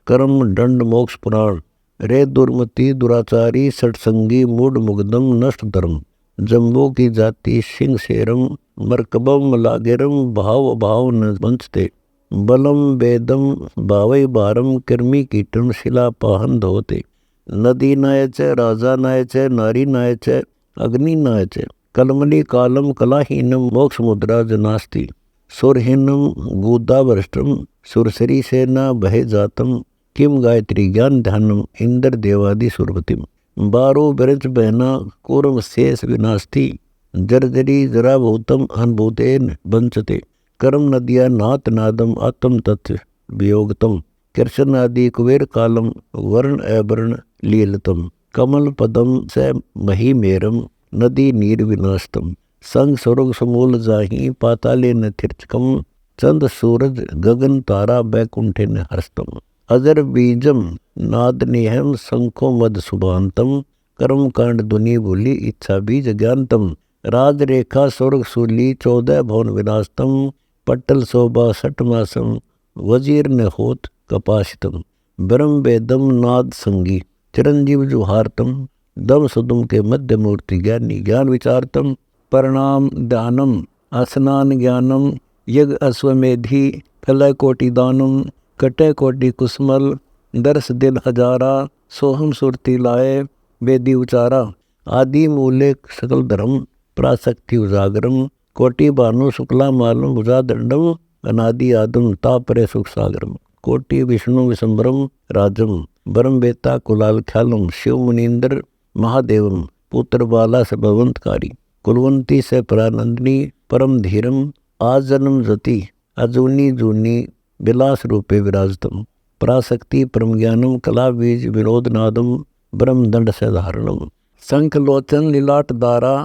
कर्म दंड मोक्ष पुराण। रे दुर्मति दुराचारी सत्संगी मूढ़ मुग्धम नष्ट धर्म। जम्बो की जाति सिंह शेरम मरकबम लागेरम भाव अभाव न बंचते। बलम वेदम भावई बारम कर्मी कीटम शिला पाहन धोते। नदी नाय च राजा नाय च नारी नाय च अग्नि नाय च। कलमली कालम कलाहीनम मोक्ष मुद्रा जनास्ति। सुरहीनम गुदा भ्रष्टम सुरसरी से न बहे जातम। किम गायत्री ज्ञान ध्यानम इंद्र देवादि सुरपतिम। बारो बिरच बहना कूर्म शेष विनास्ति। जर्जरी जरा भूतम अनुभूतेन बंचते। कर्म नदिया नात नादम आत्म तत्व वियोगतम। कृष्ण आदि कुबेर कालम वर्ण अवर्ण लीलतम। कमल पदम स मही मेरम नदी नीर विनाशतम। संग स्वर्ग समूल जाहि पाताले न तिर्चकम। चंद सूरज गगन तारा बैकुंठे न हर्षतम। अजर बीजम नाद निहम शंखो मद सुभांतम। कर्म कांड दुनि भूलि इच्छा बीज ज्ञानतम। राज रेखा स्वर्ग सूली 14 भवन विनाशतम। पट्टल शोभा सठ मासम वजीर न होत कपाशितम। ब्रह्म वेदम नाद संगी चिरंजीव जुहारतम। दम सुदम के मध्य मूर्ति ज्ञानी ज्ञान विचारतम। प्रणाम ध्यानम आसनान ज्ञानम। यज्ञ अश्वमेधि फलय कोटि दानम। कटे कोटि कुसमल दर्श दिल हजारा। सोहम सुरति लाए वेदी उचारा। आदि मूले सकल धर्म प्राशक्ति उजागरम। कोटि भानु शुक्ला मालम भुजा दंडम। अनादि आदम तापरे सुख सागरम। कोटि विष्णु विशंबरम राजम। ब्रह्म बेता कुलाल ख्यालम। शिव मुनीन्द्र महादेवम। पुत्र बाला से भगवंतकारी। कुलवंती से परानंदिनी परम धीरम। आज जन्म जति अजूनी जूनी विलास रूपे विराजतम। पराशक्ति परम ज्ञानम कला बीज विनोद नादम। ब्रह्म दंड से धारणम। शंख लोचन लीलाट दारा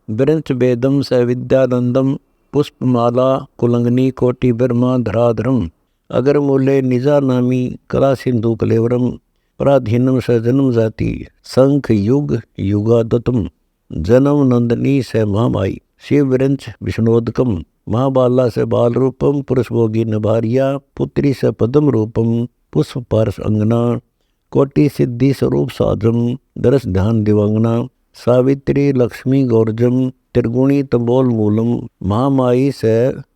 विरंच वेदम स विद्यानंदम। पुष्पमाला कुलंगनी कोटि ब्रह्मा धराधरम। अगर मूले निजा नामी कला सिंधु कलेवरम। पराधीनम स जन्म जाति शंख युग युगादतम। जन्म नंदनी से महामाई शिव विरंच विष्णोदकम। महाबाला से बाल रूपम पुरुष भोगी नभारिया। पुत्री से पद्म रूपम पुष्प पारस अंगना। कोटि सिद्धि स्वरूप साधम दरस ध्यान दिवंगना। सावित्री लक्ष्मी गौरजम त्रिगुणी तंबोल मूलम। महामाई से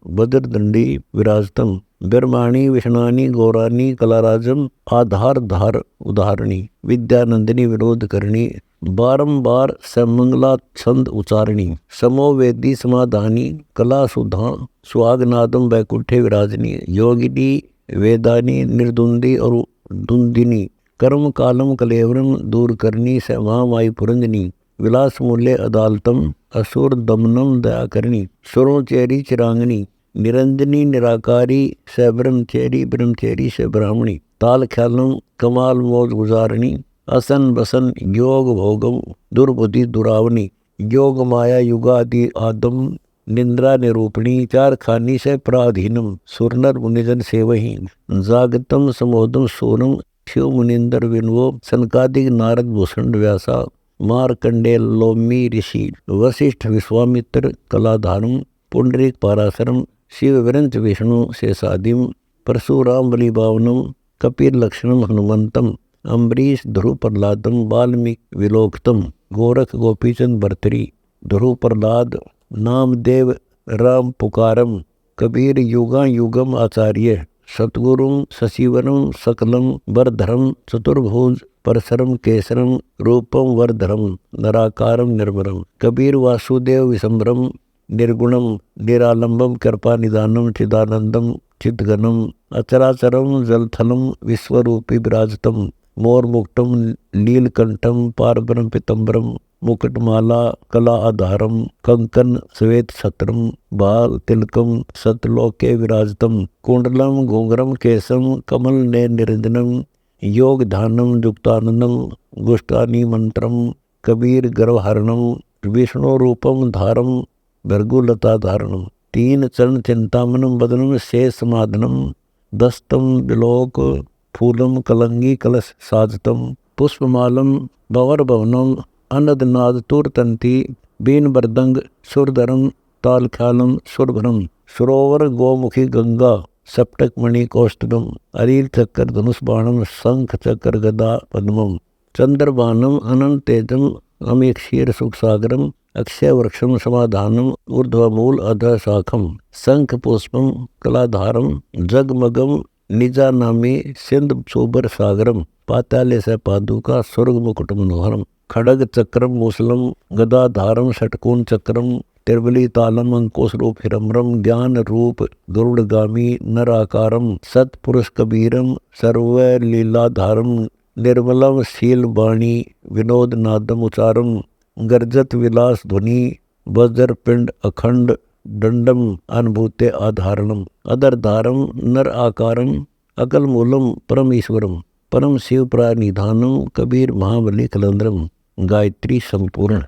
बद्रदंडी विराजतम। ब्रह्माणी विष्णानी गौरानी कलाराजम। आधार धार उदाहरणी विद्यानंदिनी विनोद करणी। बारंबार समंगला छंद उचारणी। समोवेदी समाधानी कला सुधा सुहागनादम बैकुंठे विराजनी। योगिनी वेदानी निर्दुंदी और दुंदिनी। कर्म कालम कलेवरम दूर करनी से महामाई पुरंजनी। विलास मूल्य अदालतम असुर दमनम दया करनी। सुरों चेरी चिरांगनी निरंजनी निराकारी से ब्रह्मचेरी से ब्राह्मणी। ताल ख्यालम कमाल मोद गुजारणी। असन बसन योग भोगम दुर्बुद्धि दुरावनी। योग माया युगादि आदम निंद्रा निरूपणी। चार खानी से प्राधीनम सुरनर मुनिजन सेवही। जागतम समोदम सोनम शिव मुनिंदर विनवो। सनकादिक नारद भूषण व्यासा। मारकंडे लोमी ऋषि वशिष्ठ विश्वामित्र कलाधारम। पुंडरीक पाराशरम शिव विरंच विष्णु शेषादिम। परशुराम बलिभावनम कपिर लक्षणम हनुमंतम। अम्बरीश ध्रुव प्रहलादम वाल्मीकि विलोकतम। गोरख गोपीचंद भर्तरी ध्रुव प्रहलाद नामदेव राम पुकारम। कबीर युगा युगम आचार्य। सतगुरुम शशिवरम सकलम वरधरम। चतुर्भुज परशरम केसरम रूपम वरधरम। नराकारम निर्मरम। कबीर वासुदेव विशंबरम निर्गुणम निरालंबम कृपा निदानम चिदानंदम चिद्गनम। अचराचरम जलथलम विश्वरूपी विराजतम। मोर मुक्टम नीलकंठम पारब्रह्म पितंबरम। मुकुटमाला कला आधारम। कंकन श्वेत छत्रम बाल तिलकम सतलोके विराजतम। कुंडलम घुंगरम केशम कमल ने निरंजनम। योग ध्यानम युक्तानंदम गुष्टानी मंत्रम। कबीर गर्वहरणम विष्णु रूपम धारम भृगुलता धारणम। तीन चरण चिंतामनम बदनम शेष समाधनम। दस्तम विलोक फूलम कलंगी कलश साजतम। पुष्पमालम भवर भवनम अनदनाद तुरतंती। बीन बरदंग सुरधरम ताल ख्यालम सुरभरम। सरोवर गोमुखी गंगा सप्तक मणि कौस्तुभम अरील चक्र धनुष बाणम शंख चक्र गदा पद्मम चंद्रबाणम अनंत तेजम अमीक्षीर सुख सागरम अक्षय वृक्षम समाधानम ऊर्ध्वमूल अध शाखम शंख पुष्पम कलाधारम जगमगम निजा नामी सिंध सोबर सागरम पाताले से पादुका स्वर्ग मुकुट मनोहरम खड़ग चक्रम मूसलम गदाधारम षटकोण चक्रम तिरवली तालम अंकोश रूप हिरम्रम ज्ञान रूप गरुड़गामी नराकारम सत्पुरुष कबीरम सर्व लीलाधारम निर्मलम शील वाणी विनोद नादम उचारम गर्जत विलास ध्वनि वज्र पिंड अखंड दंडम अनुभूते आधारणम अदरधारम नर आकारम अकल मूलम परम ईश्वरम परम शिव प्रानिधानम कबीर महाबली कलंद्रम गायत्री संपूर्ण।